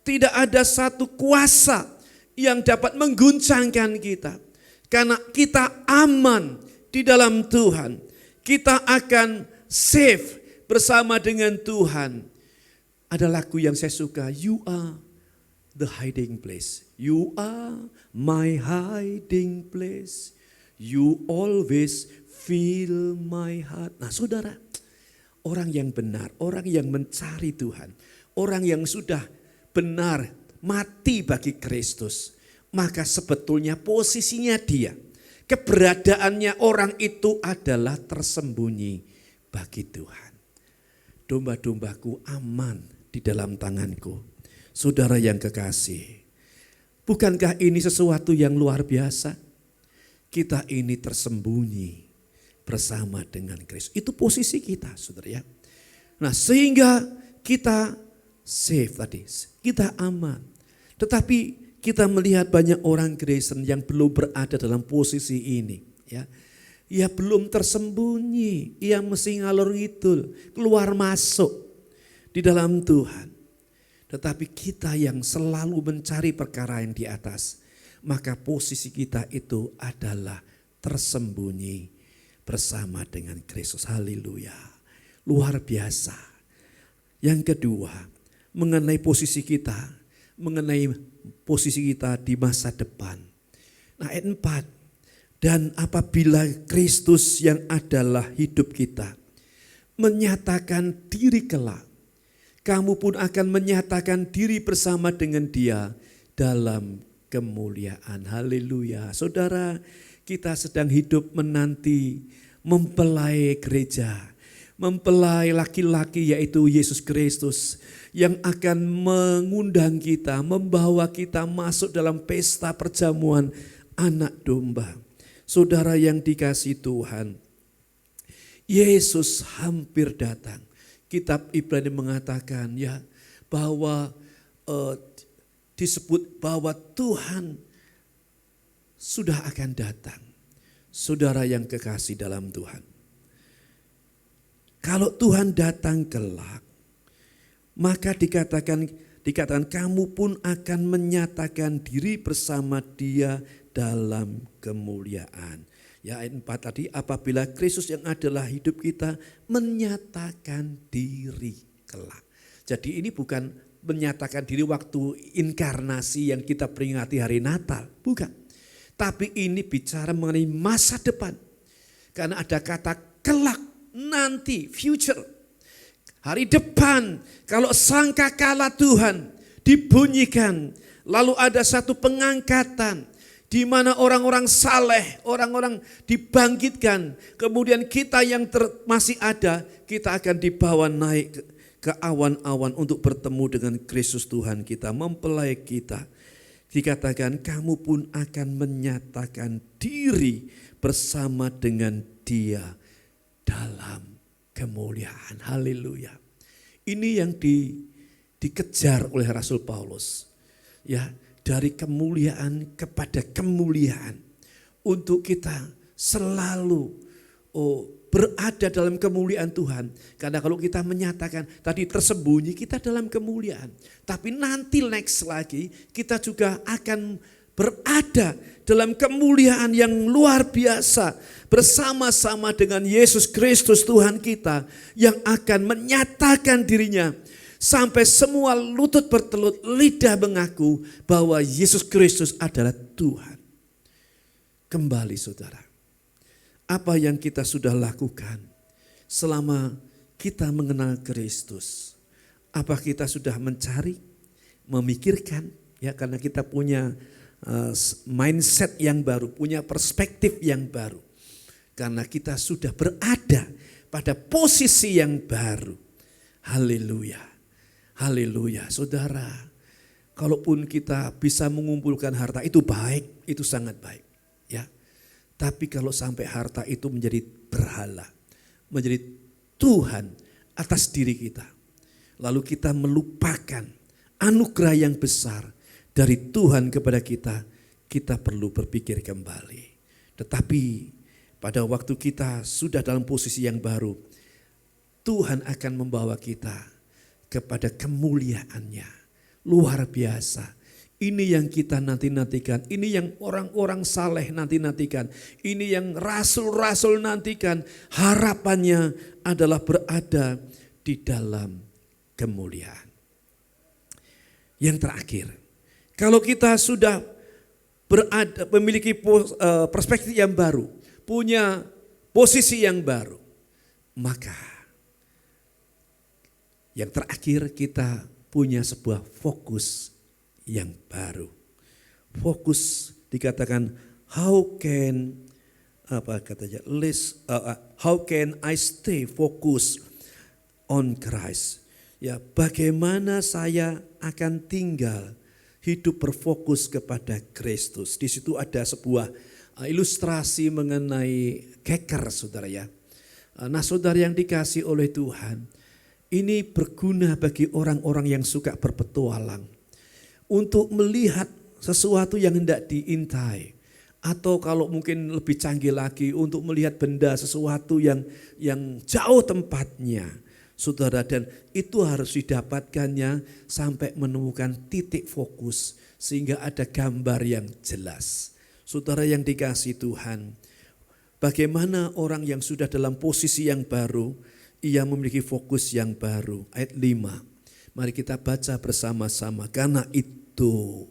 Tidak ada satu kuasa yang dapat mengguncangkan kita. Karena kita aman di dalam Tuhan. Kita akan safe bersama dengan Tuhan. Ada lagu yang saya suka. You are the hiding place. You are my hiding place. You always fill my heart. Nah saudara, orang yang benar, orang yang mencari Tuhan, orang yang sudah benar mati bagi Kristus, maka sebetulnya posisinya dia, keberadaannya orang itu adalah tersembunyi bagi Tuhan. Domba-dombaku aman di dalam tanganku. Saudara yang kekasih, bukankah ini sesuatu yang luar biasa? Kita ini tersembunyi bersama dengan Kristus. Itu posisi kita, saudara ya. Nah, sehingga kita safe tadi, kita aman. Tetapi kita melihat banyak orang Kristen yang belum berada dalam posisi ini, ya. Ia belum tersembunyi, ia mesti ngalor ngidul, keluar masuk di dalam Tuhan. Tetapi kita yang selalu mencari perkara yang di atas, maka posisi kita itu adalah tersembunyi bersama dengan Kristus. Haleluya. Luar biasa. Yang kedua, mengenai posisi kita di masa depan. Nah, ayat 4. Dan apabila Kristus yang adalah hidup kita menyatakan diri kelak, kamu pun akan menyatakan diri bersama dengan Dia dalam kemuliaan. Haleluya. Saudara, kita sedang hidup menanti mempelai gereja, mempelai laki-laki yaitu Yesus Kristus yang akan mengundang kita, membawa kita masuk dalam pesta perjamuan anak domba. Saudara yang dikasihi Tuhan, Yesus hampir datang. kitab Ibrani mengatakan ya bahwa disebut bahwa Tuhan sudah akan datang. Saudara yang kekasih dalam Tuhan. Kalau Tuhan datang kelak, maka dikatakan kamu pun akan menyatakan diri bersama Dia dalam kemuliaan. Ya ayat 4 tadi, apabila Kristus yang adalah hidup kita menyatakan diri kelak. Jadi ini bukan menyatakan diri waktu inkarnasi yang kita peringati hari Natal, bukan. Tapi ini bicara mengenai masa depan. Karena ada kata kelak, nanti, future. Hari depan, kalau sangkakala Tuhan dibunyikan, lalu ada satu pengangkatan di mana orang-orang saleh, orang-orang dibangkitkan, kemudian kita yang masih ada, kita akan dibawa naik ke awan-awan untuk bertemu dengan Kristus Tuhan kita, mempelai kita. Dikatakan kamu pun akan menyatakan diri bersama dengan Dia dalam kemuliaan. Haleluya. Ini yang dikejar oleh Rasul Paulus. Ya, dari kemuliaan kepada kemuliaan. Untuk kita selalu berada dalam kemuliaan Tuhan. Karena kalau kita menyatakan tadi tersembunyi, kita dalam kemuliaan. Tapi nanti next lagi kita juga akan berada dalam kemuliaan yang luar biasa. Bersama-sama dengan Yesus Kristus Tuhan kita yang akan menyatakan dirinya. Sampai semua lutut bertelut, lidah mengaku bahwa Yesus Kristus adalah Tuhan. Kembali saudara. Apa yang kita sudah lakukan selama kita mengenal Kristus? Apa kita sudah mencari, memikirkan? Ya, karena kita punya mindset yang baru, punya perspektif yang baru. Karena kita sudah berada pada posisi yang baru. Haleluya, haleluya. Saudara, kalaupun kita bisa mengumpulkan harta itu baik, itu sangat baik. Ya. Tapi kalau sampai harta itu menjadi berhala, menjadi Tuhan atas diri kita. Lalu kita melupakan anugerah yang besar dari Tuhan kepada kita, kita perlu berpikir kembali. Tetapi pada waktu kita sudah dalam posisi yang baru, Tuhan akan membawa kita kepada kemuliaannya. Luar biasa. Ini yang kita nanti-nantikan, ini yang orang-orang saleh nanti-nantikan, ini yang rasul-rasul nantikan. Harapannya adalah berada di dalam kemuliaan. Yang terakhir, kalau kita sudah berada, memiliki perspektif yang baru, punya posisi yang baru, maka yang terakhir kita punya sebuah fokus yang baru. Fokus dikatakan how can I stay focus on Christ? Ya, bagaimana saya akan tinggal hidup berfokus kepada Kristus. Di situ ada sebuah ilustrasi mengenai keker, saudara ya. Nah, saudara yang dikasih oleh Tuhan, ini berguna bagi orang-orang yang suka berpetualang. Untuk melihat sesuatu yang hendak diintai. Atau kalau mungkin lebih canggih lagi untuk melihat benda sesuatu yang jauh tempatnya. Saudara, dan itu harus didapatkannya sampai menemukan titik fokus. Sehingga ada gambar yang jelas. Saudara yang dikasih Tuhan. Bagaimana orang yang sudah dalam posisi yang baru, ia memiliki fokus yang baru. Ayat 5. Mari kita baca bersama-sama. Karena itu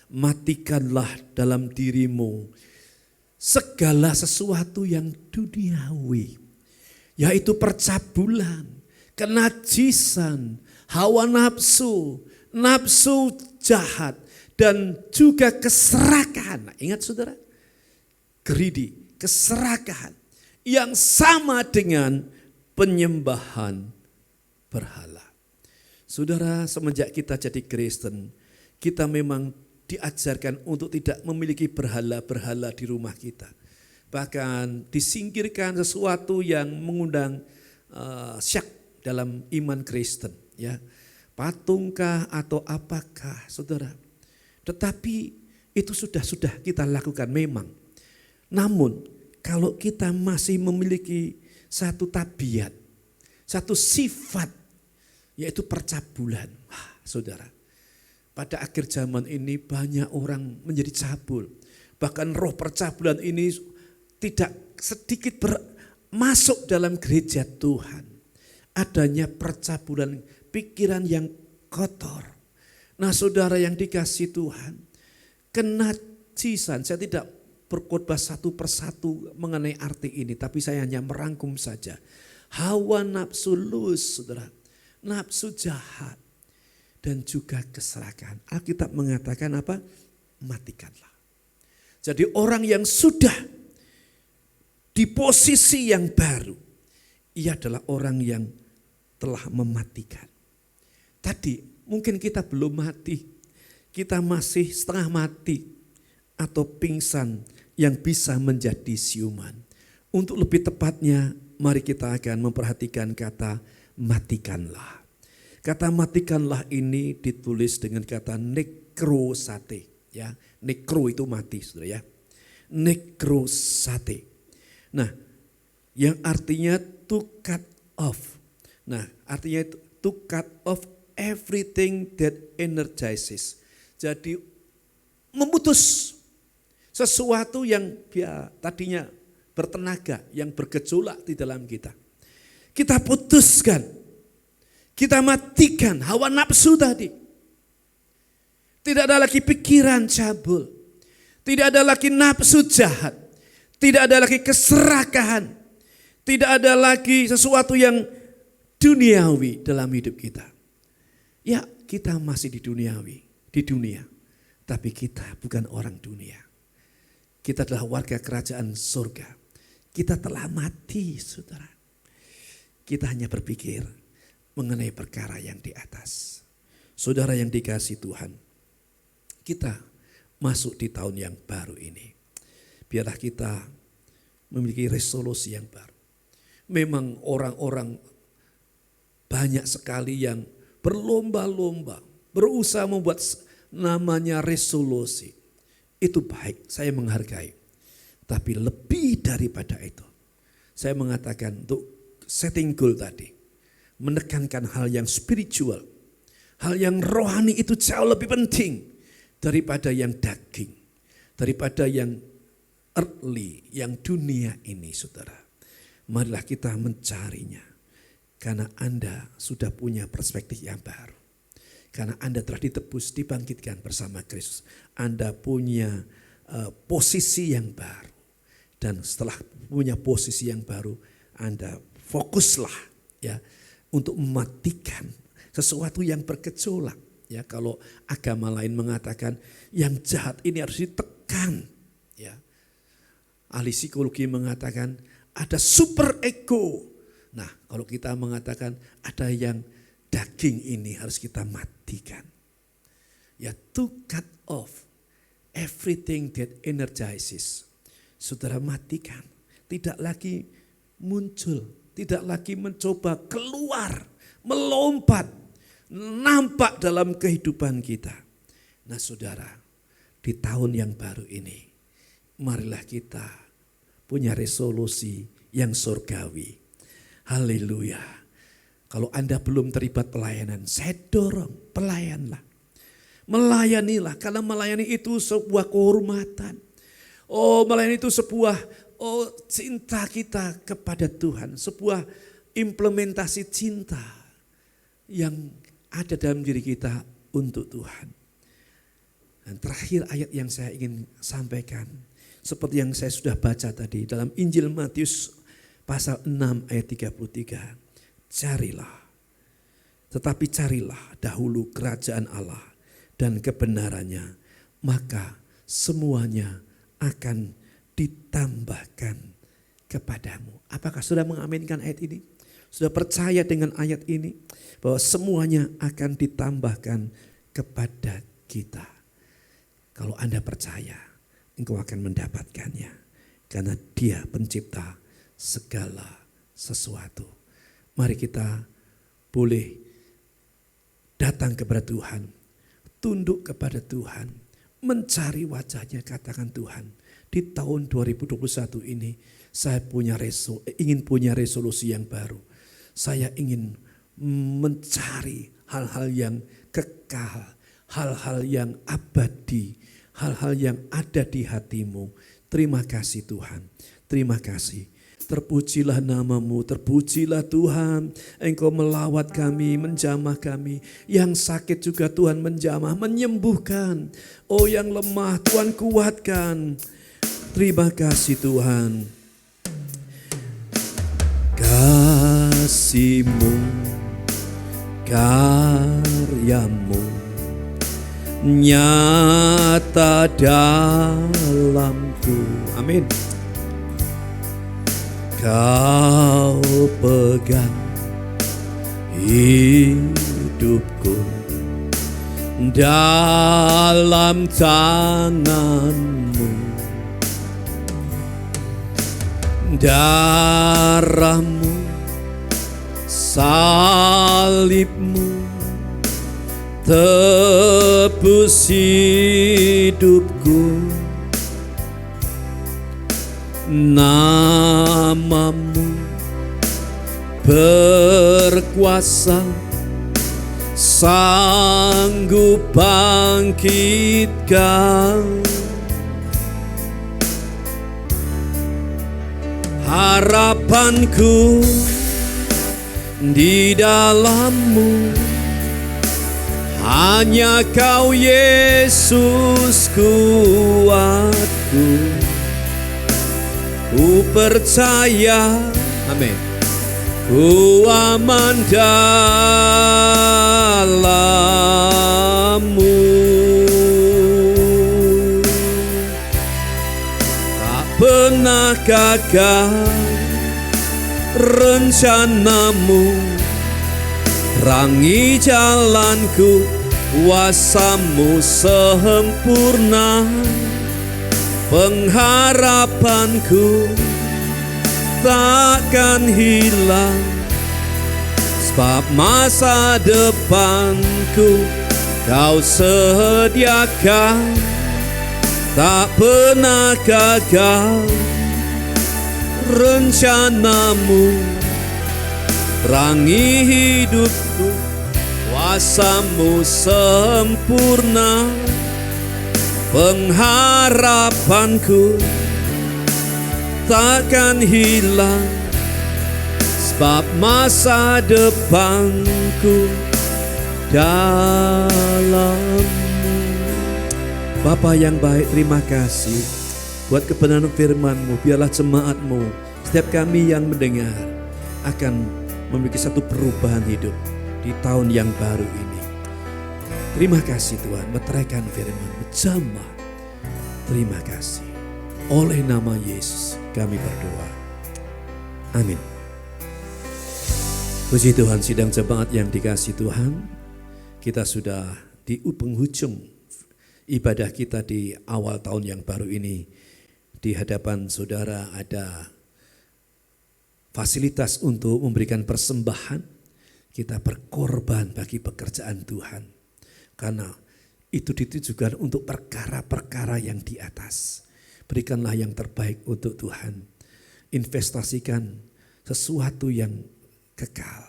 matikanlah dalam dirimu segala sesuatu yang duniawi, yaitu percabulan, kenajisan, hawa nafsu, nafsu jahat, dan juga keserakahan. Ingat saudara, greedy, keserakahan yang sama dengan penyembahan berhala. Saudara, semenjak kita jadi Kristen, kita memang diajarkan untuk tidak memiliki berhala-berhala di rumah kita. Bahkan disingkirkan sesuatu yang mengundang syak dalam iman Kristen, ya. Patungkah atau apakah, saudara? Tetapi itu sudah kita lakukan memang. Namun kalau kita masih memiliki satu tabiat, satu sifat, yaitu percabulan. Saudara, pada akhir zaman ini banyak orang menjadi cabul. Bahkan roh percabulan ini tidak sedikit masuk dalam gereja Tuhan. Adanya percabulan pikiran yang kotor. Nah saudara yang dikasihi Tuhan, kenajisan, saya tidak berkhotbah satu persatu mengenai arti ini, tapi saya hanya merangkum saja. Hawa nafsu lus, saudara, nafsu jahat, dan juga keserakahan. Alkitab mengatakan apa? Matikanlah. Jadi orang yang sudah di posisi yang baru, ia adalah orang yang telah mematikan. Tadi mungkin kita belum mati, kita masih setengah mati atau pingsan yang bisa menjadi siuman. Untuk lebih tepatnya, mari kita akan memperhatikan kata matikanlah. Kata matikanlah ini ditulis dengan kata nekrosate, ya. Nekro itu mati, saudara, ya. Nekrosate. Nah, yang artinya to cut off. Nah, artinya itu to cut off everything that energizes. Jadi memutus sesuatu yang tadinya bertenaga, yang bergejolak di dalam kita. Kita putuskan, kita matikan hawa nafsu tadi. Tidak ada lagi pikiran cabul, tidak ada lagi nafsu jahat, tidak ada lagi keserakahan, tidak ada lagi sesuatu yang duniawi dalam hidup kita. Ya, kita masih di dunia, tapi kita bukan orang dunia. Kita adalah warga kerajaan surga. Kita telah mati, saudara. Kita hanya berpikir mengenai perkara yang di atas. Saudara yang dikasihi Tuhan, kita masuk di tahun yang baru ini. Biarlah kita memiliki resolusi yang baru. Memang orang-orang banyak sekali yang berlomba-lomba, berusaha membuat namanya resolusi. Itu baik, saya menghargai. Tapi lebih daripada itu, saya mengatakan untuk setting goal tadi, menekankan hal yang spiritual, hal yang rohani itu jauh lebih penting daripada yang daging, daripada yang earthly, yang dunia ini, saudara. Marilah kita mencarinya. Karena Anda sudah punya perspektif yang baru. Karena Anda telah ditebus, dibangkitkan bersama Kristus. Anda punya posisi yang baru. Dan setelah punya posisi yang baru, Anda fokuslah ya untuk mematikan sesuatu yang bergejolak. Ya, kalau agama lain mengatakan yang jahat ini harus ditekan. Ya. Ahli psikologi mengatakan ada super ego. Nah, kalau kita mengatakan ada yang daging ini harus kita matikan. Ya, to cut off everything that energizes. Saudara matikan. Tidak lagi muncul, tidak lagi mencoba keluar, melompat, nampak dalam kehidupan kita. Nah, saudara, di tahun yang baru ini, marilah kita punya resolusi yang surgawi. Haleluya. Kalau Anda belum terlibat pelayanan, saya dorong, pelayanlah. Melayanilah, karena melayani itu sebuah kehormatan. Melayani itu sebuah cinta kita kepada Tuhan. Sebuah implementasi cinta yang ada dalam diri kita untuk Tuhan. Dan terakhir ayat yang saya ingin sampaikan, seperti yang saya sudah baca tadi dalam Injil Matius pasal 6 ayat 33. Tetapi carilah dahulu kerajaan Allah dan kebenarannya, maka semuanya akan ditambahkan kepadamu. Apakah sudah mengaminkan ayat ini? Sudah percaya dengan ayat ini? Bahwa semuanya akan ditambahkan kepada kita. Kalau Anda percaya, engkau akan mendapatkannya. Karena Dia pencipta segala sesuatu. Mari kita boleh datang kepada Tuhan, tunduk kepada Tuhan, mencari wajahnya. Katakan, Tuhan, di tahun 2021 ini saya ingin punya resolusi yang baru. Saya ingin mencari hal-hal yang kekal, hal-hal yang abadi, hal-hal yang ada di hatimu. Terima kasih Tuhan, terima kasih. Terpujilah namamu, terpujilah Tuhan. Engkau melawat kami, menjamah kami. Yang sakit juga Tuhan menjamah, menyembuhkan. Oh yang lemah Tuhan kuatkan. Terima kasih Tuhan. Kasih-Mu, karya-Mu nyata dalamku. Amin. Kau pegang hidupku dalam tangan-Mu. Darah-Mu, salib-Mu tebus hidupku. Nama-Mu berkuasa, sanggup bangkitkan. Harapanku di dalam-Mu, hanya Kau Yesus kuatku. Ku percaya, amin, ku aman dalam-Mu. Tak pernah gagal rencana-Mu, terangi jalanku, kuasa-Mu sempurna. Pengharapanku takkan hilang, sebab masa depanku Kau sediakan. Tak pernah gagal rencana-Mu, terangi hidupku, kuasa-Mu sempurna. Pengharapanku takkan hilang, sebab masa depanku dalam-Mu. Bapa yang baik, terima kasih buat kebenaran firman-Mu. Biarlah jemaat-Mu, setiap kami yang mendengar, akan memiliki satu perubahan hidup di tahun yang baru ini. Terima kasih Tuhan, meteraikan firman-Mu, jamah. Terima kasih. Oleh nama Yesus kami berdoa. Amin. Puji Tuhan, sidang jemaat yang dikasihi Tuhan, kita sudah di penghujung ibadah kita di awal tahun yang baru ini. Di hadapan saudara ada fasilitas untuk memberikan persembahan. Kita berkorban bagi pekerjaan Tuhan. Karena itu ditujukan untuk perkara-perkara yang di atas. Berikanlah yang terbaik untuk Tuhan. Investasikan sesuatu yang kekal.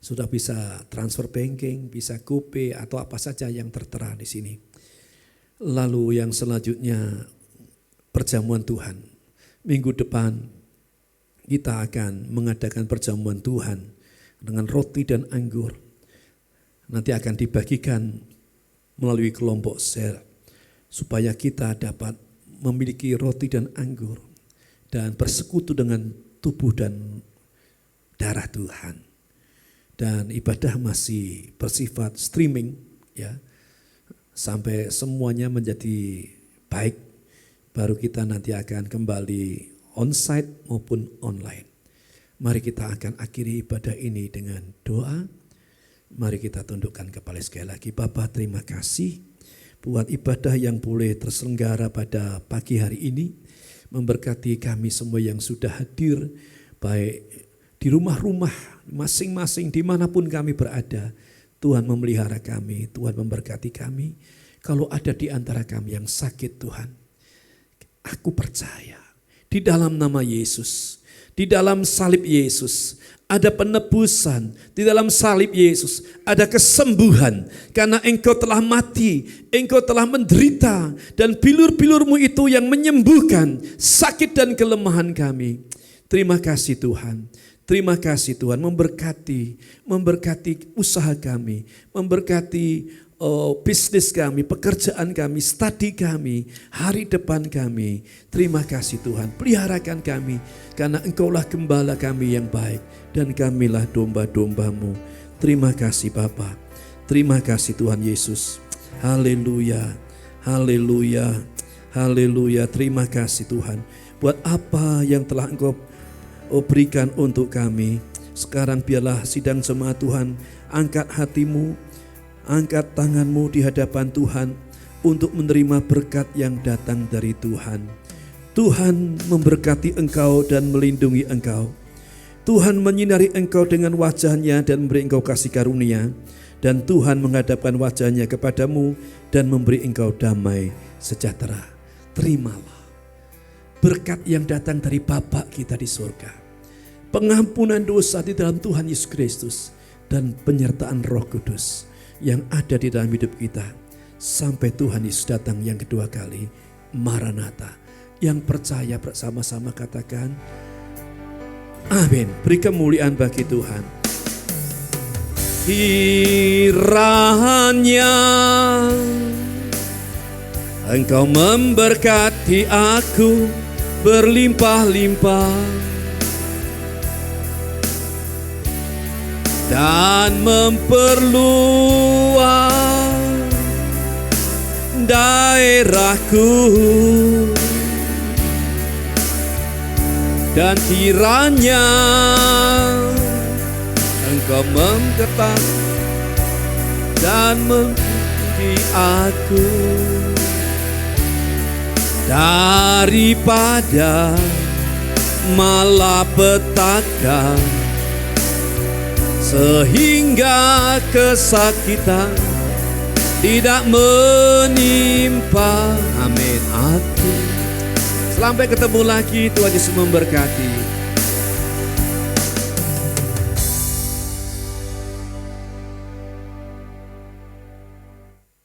Sudah bisa transfer banking, bisa GoPay atau apa saja yang tertera di sini. Lalu yang selanjutnya perjamuan Tuhan. Minggu depan kita akan mengadakan perjamuan Tuhan dengan roti dan anggur. Nanti akan dibagikan melalui kelompok share supaya kita dapat memiliki roti dan anggur dan bersekutu dengan tubuh dan darah Tuhan. Dan ibadah masih bersifat streaming ya, sampai semuanya menjadi baik, baru kita nanti akan kembali onsite maupun online. Mari kita akan akhiri ibadah ini dengan doa. Mari kita tundukkan kepala sekali lagi. Bapa, terima kasih buat ibadah yang boleh terselenggara pada pagi hari ini. Memberkati kami semua yang sudah hadir, baik di rumah-rumah masing-masing dimanapun kami berada. Tuhan memelihara kami, Tuhan memberkati kami. Kalau ada di antara kami yang sakit Tuhan, aku percaya di dalam nama Yesus, di dalam salib Yesus, ada penebusan, di dalam salib Yesus ada kesembuhan. Karena Engkau telah mati, Engkau telah menderita, dan bilur-bilur-Mu itu yang menyembuhkan sakit dan kelemahan kami. Terima kasih Tuhan. Terima kasih Tuhan, memberkati usaha kami, memberkati bisnis kami, pekerjaan kami, studi kami, hari depan kami. Terima kasih Tuhan, peliharakan kami, karena Engkaulah gembala kami yang baik, dan kamilah domba-domba-Mu. Terima kasih Bapa, terima kasih Tuhan Yesus. Haleluya, haleluya, haleluya. Terima kasih Tuhan, buat apa yang telah Engkau berikan untuk kami. Sekarang biarlah sidang jemaat Tuhan, angkat hatimu, angkat tanganmu di hadapan Tuhan untuk menerima berkat yang datang dari Tuhan. Tuhan memberkati engkau dan melindungi engkau. Tuhan menyinari engkau dengan wajah-Nya dan memberi engkau kasih karunia. Dan Tuhan menghadapkan wajah-Nya kepadamu dan memberi engkau damai sejahtera. Terimalah berkat yang datang dari Bapa kita di surga, pengampunan dosa di dalam Tuhan Yesus Kristus, dan penyertaan Roh Kudus yang ada di dalam hidup kita sampai Tuhan Yesus datang yang kedua kali. Maranatha. Yang percaya bersama-sama katakan amin. Beri kemuliaan bagi Tuhan. Kiranya Engkau memberkati aku berlimpah-limpah dan memperluas daerahku, dan kiranya Engkau memketat dan membimbing aku daripada malapetaka, sehingga kesakitan tidak menimpa. Amin. Aku. Sampai ketemu lagi, Tuhan Yesus memberkati.